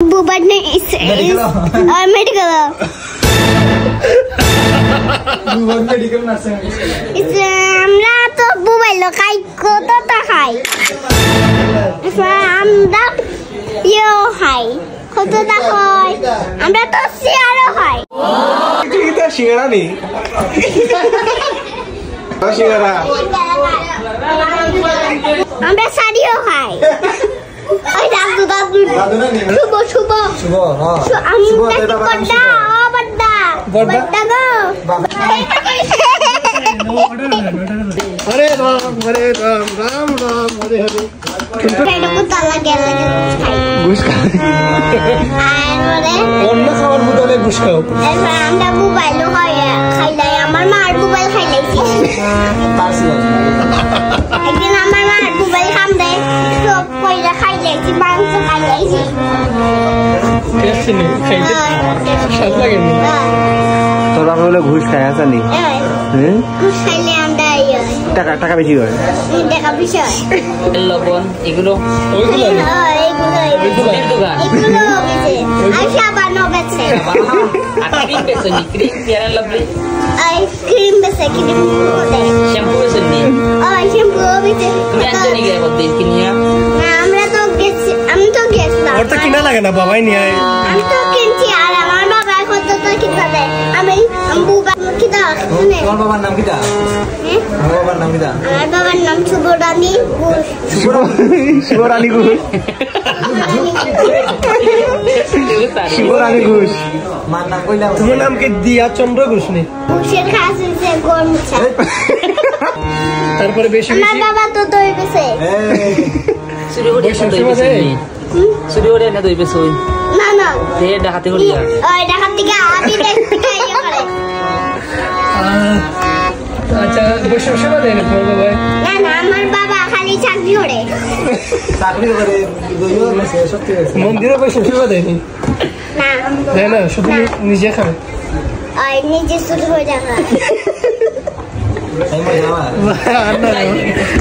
But medical. medical nursing. আমরা তো mobile খাই কতটা খাই আমরা ইয়ে খাই কতটা খাই আমরা তো সিঙ্গারা খাই এটা সিঙ্গারা নেই সিঙ্গারা আমরা সারিও খাই ওই দাদু দাদু শুভ শুভ শুভ হ্যাঁ আমি বড়দা ও বড়দা বড়দা গো हरे राम राम राम हरे हरे पेड़ को ताला के लगे घुस खा অন্য খাবার বদলে ঘুষ খাও এরপর আমরা মোবাইল খাইলাই আমার মার মোবাইল খাইলাইছি একদিন আমার মার মোবাইল খাম দেয় সব কইরা খাইলাইছি মাংস খাইলাইছি টেস্ট নেই খাইতে স্বাদ লাগে না তোরা বলে ঘুষ খায় আসানি হ্যাঁ ঘুষ খাইলে আমরা টাকা টাকা বেশি হয় টাকা বেশি হয় লবণ এগুলো ওইগুলো এগুলো বেচে আইসা বানো বেচে ক্রিম বেচে নি ক্রিম ফেয়ার লাভলি আইসক্রিম বেচে ক্রিম দেয় শ্যাম্পু বেচে নি শ্যাম্পু বেচে তুমি আনতে নি গেলে বদিন কিনিয়া আমরা তো গেছি আমি তো গেছিলাম ওর তো কিনা লাগে না বাবাই নিয়ে আয় আমি তো কিনছি আর আমার বাবা কত তো কিনতে দেয় আমি বুবা কিটা শুনে তোমার বাবার নাম কিটা আমার বাবার নাম কিটা আমার বাবার নাম শুভরানী ঘোষ শিবরানী ঘোষ শিবরানী ঘোষ মার নাম কইলা তোমার নাম কি দিয়া চন্দ্র ঘোষ নে ঘোষের কাজ হইছে গরমুছা তারপরে বেশি আমার বাবা তো দই বেচে চুরি করে দই বেচে নি চুরি করে না দই বেচে না না তে ডাকাতি করি ওই ডাকাত থেকে আমি দেখতে ইয়ে করে আচ্ছা বসে বসে বাদে না তোমার বাবা না না আমার বাবা খালি চাকরি করে সত্যি মন্দিরে বসে বসে বাদে নি না না শুধু নিজে খাবে ওই নিজে শুরু হয়ে যাবে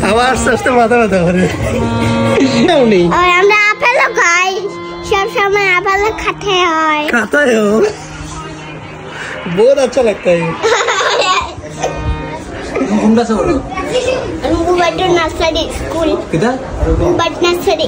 আমার আস্তে আস্তে মাথা ব্যথা করে और আমরা আপেল খাই সব সময় আপেল খাতে হয় खाता है वो बहुत अच्छा लगता है कुंडा से बोलो बुबट नर्सरी स्कूल किधर बुबट नर्सरी